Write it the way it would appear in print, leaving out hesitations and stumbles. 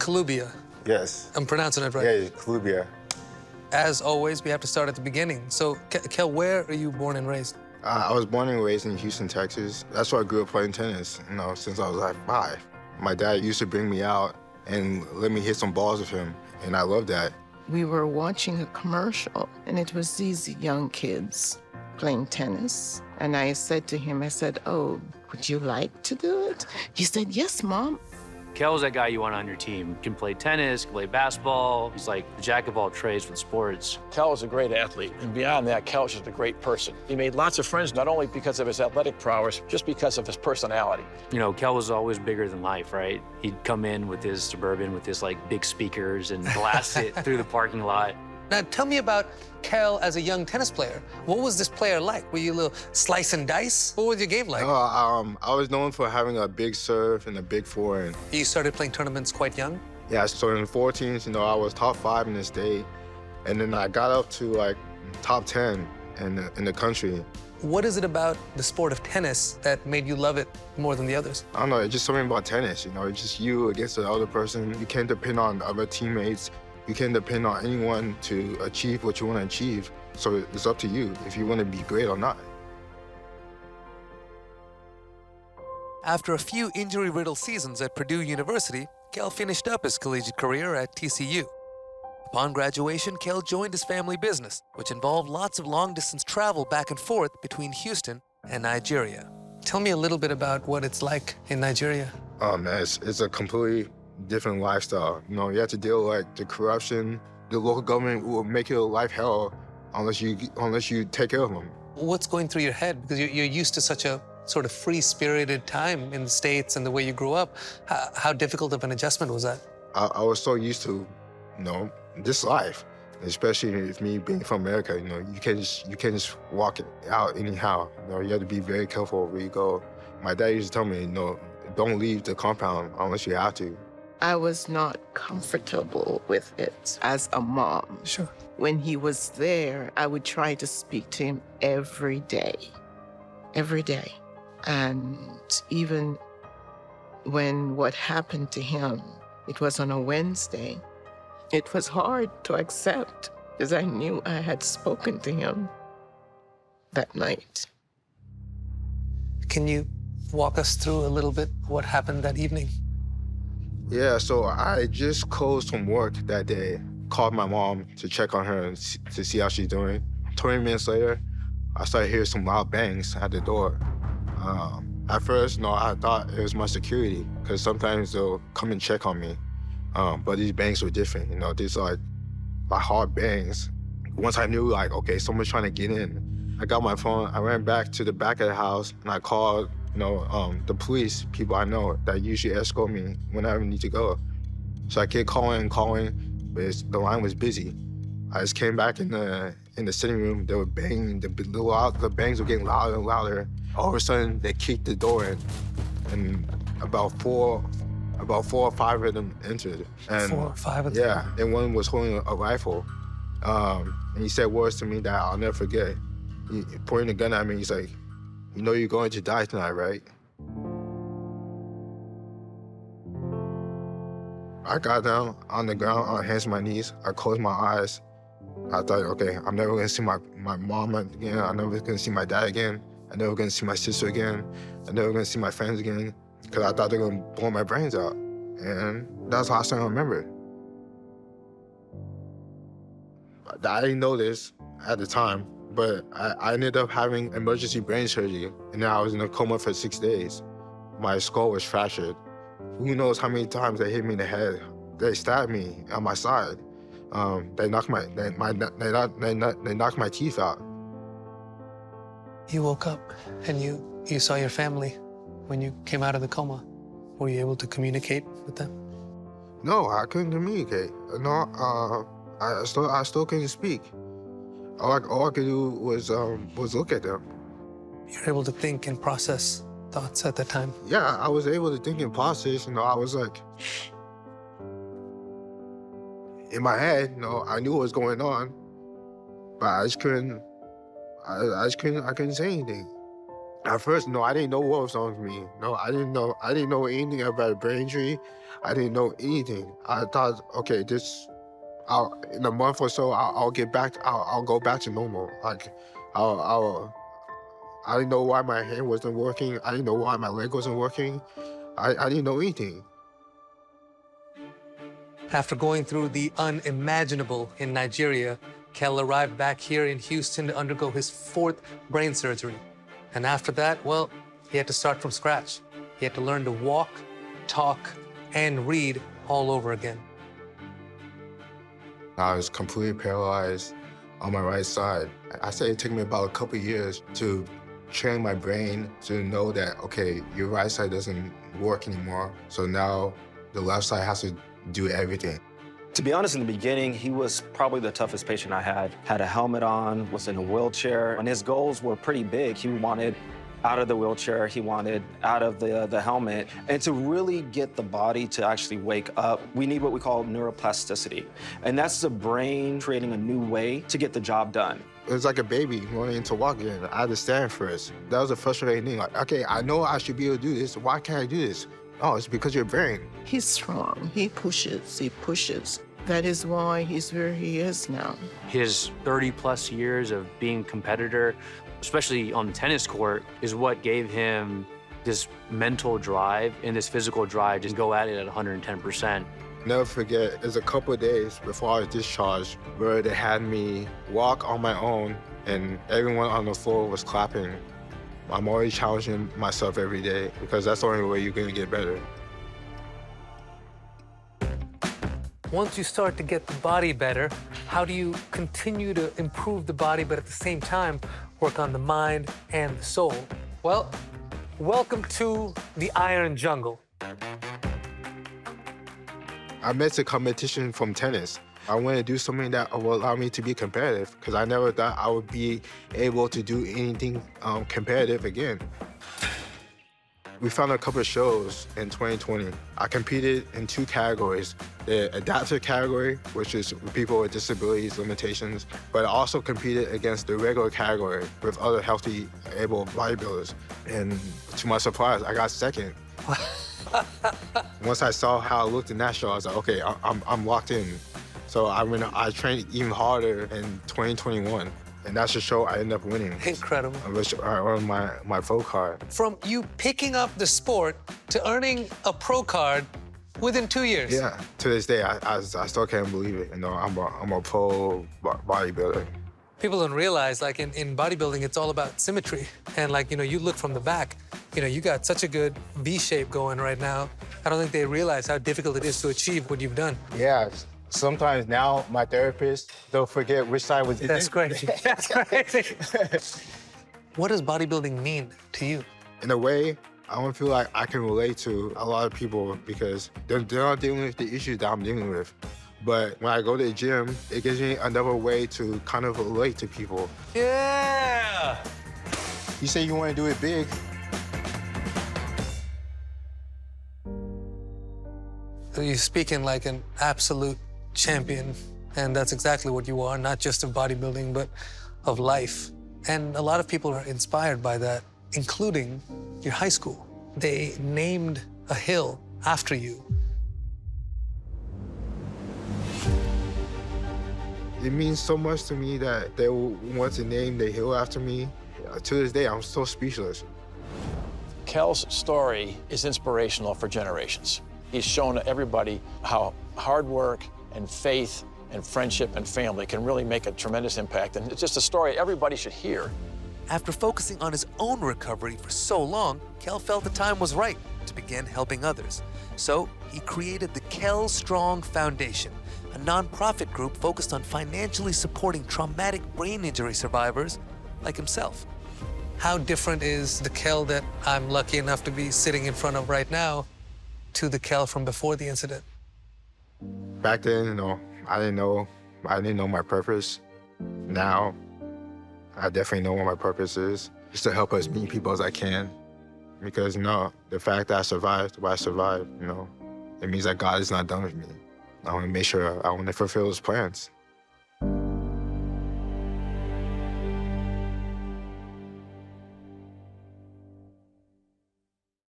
Kelubia. Yes. I'm pronouncing it right. Yeah, Kelubia. As always, we have to start at the beginning. So, Kel, where are you born and raised? I was born and raised in Houston, Texas. That's where I grew up playing tennis, since I was like 5. My dad used to bring me out and let me hit some balls with him, and I loved that. We were watching a commercial, and it was these young kids playing tennis. And I said to him, I said, "Oh, would you like to do it?" He said, "Yes, Mom." Kel's that guy you want on your team. Can play tennis, can play basketball. He's like the jack of all trades with sports. Kel is a great athlete, and beyond that, Kel is just a great person. He made lots of friends, not only because of his athletic prowess, just because of his personality. You know, Kel was always bigger than life, right? He'd come in with his Suburban with his like big speakers and blast it through the parking lot. Now, tell me about Kel as a young tennis player. What was this player like? Were you a little slice and dice? What was your game like? I was known for having a big serve and a big forehand. You started playing tournaments quite young? Yeah, so in the 14s, I was top 5 in the state, and then I got up to like top 10 in the country. What is it about the sport of tennis that made you love it more than the others? I don't know, it's just something about tennis, It's just you against the other person. You can't depend on other teammates. You can't depend on anyone to achieve what you want to achieve. So it's up to you if you want to be great or not. After a few injury-riddled seasons at Purdue University, Kel finished up his collegiate career at TCU. Upon graduation, Kel joined his family business, which involved lots of long-distance travel back and forth between Houston and Nigeria. Tell me a little bit about what it's like in Nigeria. Oh man, it's a completely different lifestyle. You have to deal with the corruption. The local government will make your life hell unless you take care of them. What's going through your head? Because you're used to such a sort of free-spirited time in the States and the way you grew up. How difficult of an adjustment was that? I was so used to, this life, especially with me being from America. You can't just walk out anyhow. You have to be very careful where you go. My dad used to tell me, don't leave the compound unless you have to. I was not comfortable with it as a mom. Sure. When he was there, I would try to speak to him every day. And even when what happened to him, it was on a Wednesday, it was hard to accept because I knew I had spoken to him that night. Can you walk us through a little bit what happened that evening? Yeah, so I just closed from work that day, called my mom to check on her and to see how she's doing. 20 minutes later, I started hearing some loud bangs at the door. At first, I thought it was my security, because sometimes they'll come and check on me. But these bangs were different, these are like hard bangs. Once I knew, okay, someone's trying to get in, I got my phone, I ran back to the back of the house, and I called the police, people I know that usually escort me whenever I need to go. So I kept calling, but the line was busy. I just came back in the sitting room. They were banging. The bangs were getting louder and louder. All of a sudden, they kicked the door in, and about four or five of them entered. And 4 or 5 of them? Yeah, and one was holding a rifle. And he said words to me that I'll never forget. He pointing a gun at me. He's like, "You're going to die tonight, right?" I got down on the ground, on hands and my knees. I closed my eyes. I thought, okay, I'm never gonna see my mom again. I'm never gonna see my dad again. I'm never gonna see my sister again. I'm never gonna see my friends again. Because I thought they were gonna blow my brains out. And that's the last thing I remember. I didn't know this at the time, but I ended up having emergency brain surgery, and then I was in a coma for 6 days. My skull was fractured. Who knows how many times they hit me in the head. They stabbed me on my side. They knocked my teeth out. You woke up and you saw your family when you came out of the coma. Were you able to communicate with them? No, I couldn't communicate. No, I still couldn't speak. All I could do was look at them. You're able to think and process thoughts at the time? Yeah, I was able to think and process. I was like, in my head, I knew what was going on, but I couldn't say anything. At first, no, I didn't know what was wrong with me. No, I didn't know anything about a brain injury. I didn't know anything. I thought, okay, in a month or so, I'll get back. I'll go back to normal. Like, I didn't know why my hand wasn't working. I didn't know why my leg wasn't working. I didn't know anything. After going through the unimaginable in Nigeria, Kel arrived back here in Houston to undergo his 4th brain surgery. And after that, well, he had to start from scratch. He had to learn to walk, talk, and read all over again. I was completely paralyzed on my right side. I said it took me about a couple of years to train my brain to know that, okay, your right side doesn't work anymore. So now the left side has to do everything. To be honest, in the beginning, he was probably the toughest patient I had. Had a helmet on, was in a wheelchair, and his goals were pretty big. He wanted out of the wheelchair, he wanted out of the helmet. And to really get the body to actually wake up, we need what we call neuroplasticity. And that's the brain creating a new way to get the job done. It was like a baby wanting to walk again. I had to stand first. That was a frustrating thing. Like, okay, I know I should be able to do this. Why can't I do this? Oh, it's because of your brain. He's strong. He pushes. That is why he's where he is now. His 30-plus years of being a competitor, especially on the tennis court, is what gave him this mental drive and this physical drive to go at it at 110%. Never forget, there's a couple of days before I was discharged where they had me walk on my own and everyone on the floor was clapping. I'm always challenging myself every day because that's the only way you're gonna get better. Once you start to get the body better, how do you continue to improve the body, but at the same time, work on the mind and the soul? Well, welcome to the Iron Jungle. I missed a competition from tennis. I want to do something that will allow me to be competitive because I never thought I would be able to do anything competitive again. We found a couple of shows in 2020. I competed in 2 categories. The adaptive category, which is people with disabilities, limitations, but I also competed against the regular category with other healthy, able bodybuilders. And to my surprise, I got second. Once I saw how I looked in that show, I was like, okay, I'm locked in. So I trained even harder in 2021. And that's the show I ended up winning. Incredible. Which I earned my pro card. From you picking up the sport to earning a pro card within 2 years. Yeah, to this day, I still can't believe it. You know, I'm a pro bodybuilder. People don't realize, like in bodybuilding, it's all about symmetry. And like, you look from the back, you got such a good V shape going right now. I don't think they realize how difficult it is to achieve what you've done. Yeah. Sometimes now, my therapist, they'll forget which side was it. That's crazy. That's crazy. What does bodybuilding mean to you? In a way, I don't feel like I can relate to a lot of people because they're not dealing with the issues that I'm dealing with. But when I go to the gym, it gives me another way to kind of relate to people. Yeah! You say you want to do it big. You're speaking like an absolute champion, and that's exactly what you are, not just of bodybuilding, but of life. And a lot of people are inspired by that, including your high school. They named a hill after you. It means so much to me that they want to name the hill after me. To this day, I'm so speechless. Kel's story is inspirational for generations. He's shown everybody how hard work and faith and friendship and family can really make a tremendous impact. And it's just a story everybody should hear. After focusing on his own recovery for so long, Kel felt the time was right to begin helping others. So he created the Kel Strong Foundation, a nonprofit group focused on financially supporting traumatic brain injury survivors like himself. How different is the Kel that I'm lucky enough to be sitting in front of right now to the Kel from before the incident? Back then, I didn't know my purpose. Now, I definitely know what my purpose is. Just to help as many people as I can. Because, the fact that I survived, why I survived, it means that God is not done with me. I want to make sure I want to fulfill his plans.